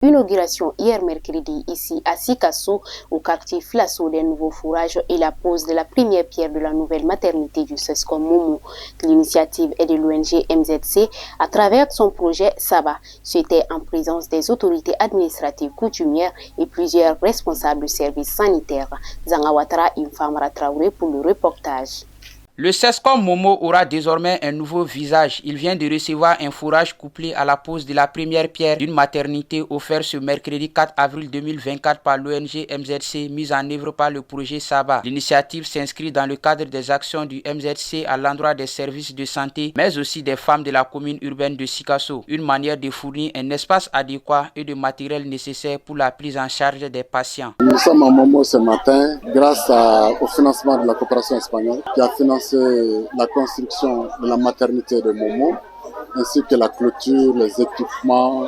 Inauguration hier mercredi ici à Sikasso, au quartier Flasso des nouveaux fourrages et la pose de la première pierre de la nouvelle maternité du SESCOM Momo. L'initiative est de l'ONG MZC à travers son projet Saba. C'était en présence des autorités administratives coutumières et plusieurs responsables du service sanitaire. Zangawatara Infamara Traoré pour le reportage. Le SESCOM Momo aura désormais un nouveau visage. Il vient de recevoir un fourrage couplé à la pose de la première pierre d'une maternité offerte ce mercredi 4 avril 2024 par l'ONG MZC, mise en œuvre par le projet Saba. L'initiative s'inscrit dans le cadre des actions du MZC à l'endroit des services de santé, mais aussi des femmes de la commune urbaine de Sikasso. Une manière de fournir un espace adéquat et de matériel nécessaire pour la prise en charge des patients. Nous sommes à Momo ce matin grâce au financement de la coopération espagnole qui a financé la construction de la maternité de Momo, ainsi que la clôture, les équipements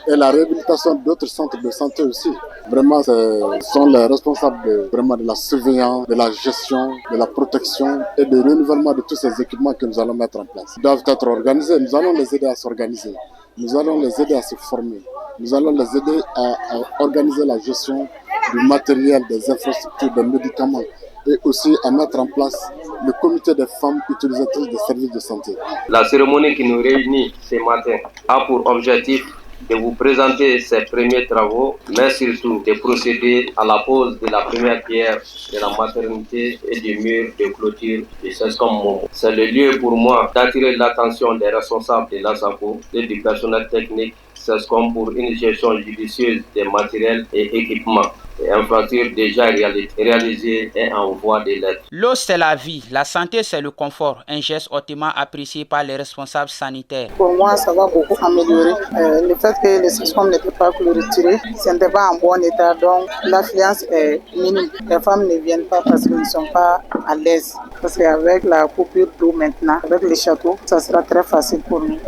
et la réhabilitation d'autres centres de santé aussi. Vraiment, ce sont les responsables de la surveillance, de la gestion, de la protection et du renouvellement de tous ces équipements que nous allons mettre en place. Ils doivent être organisés, nous allons les aider à s'organiser, nous allons les aider à se former, nous allons les aider à organiser la gestion du matériel, des infrastructures, des médicaments et aussi à mettre en place le comité des femmes utilisatrices des services de santé. La cérémonie qui nous réunit ce matin a pour objectif de vous présenter ces premiers travaux, mais surtout de procéder à la pose de la première pierre de la maternité et du mur de clôture du SESCOM Momo. C'est le lieu pour moi d'attirer l'attention des responsables de l'ASACO et du personnel technique SESCOM pour une gestion judicieuse des matériels et équipements et infrastructures déjà réalisées et en voie de l'être. L'eau, c'est la vie, la santé, c'est le confort, un geste hautement apprécié par les responsables sanitaires. Pour moi, ça va beaucoup améliorer. Le fait que le SESCOM n'était pas clôturé, ce n'était pas en bon état, donc l'affluence est minime. Les femmes ne viennent pas parce qu'elles ne sont pas à l'aise. Parce qu'avec la coupure d'eau maintenant, avec les châteaux, ça sera très facile pour nous.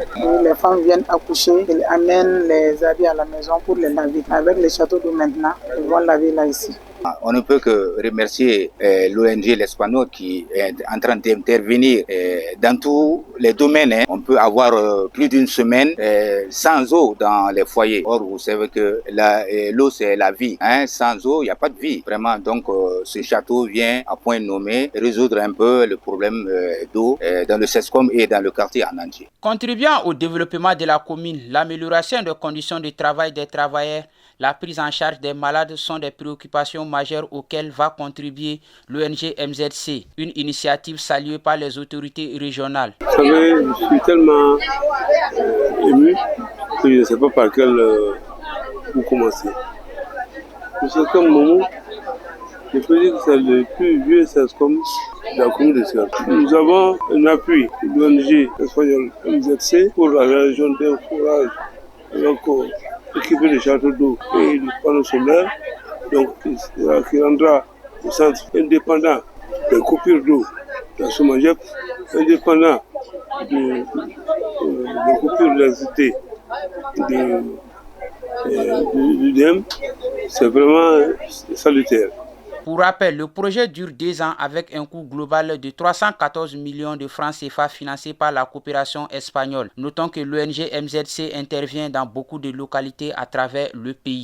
Les femmes viennent accoucher, elles amènent les habits à la maison pour les laver. Avec les châteaux d'eau maintenant, ils vont laver là ici. On ne peut que remercier l'ONG l'Espagnol qui est en train d'intervenir dans tous les domaines. On peut avoir plus d'une semaine sans eau dans les foyers. Or, vous savez que l'eau, c'est la vie. Sans eau, il n'y a pas de vie. Vraiment, donc, ce château vient à point nommé résoudre un peu le problème d'eau dans le SESCOM et dans le quartier en entier. Contribuant au développement de la commune, l'amélioration des conditions de travail des travailleurs, la prise en charge des malades sont des préoccupations majeures auxquelles va contribuer l'ONG MZC, une initiative saluée par les autorités régionales. Vous savez, je suis tellement ému que je ne sais pas par quel où commencer. Le SESCOM Momo, je peux dire que c'est le plus vieux SESCOM de la commune de Sikasso. Nous avons un appui de l'ONG espagnole MZC pour la réalisation d'un forage équipé de châteaux d'eau et de panneaux solaires, donc qui rendra le centre indépendant des coupures d'eau dans ce Somagep, indépendant de coupures d'électricité du DEM. C'est vraiment salutaire. Pour rappel, le projet dure 2 ans avec un coût global de 314 millions de francs CFA financé par la coopération espagnole. Notons que l'ONG MZC intervient dans beaucoup de localités à travers le pays.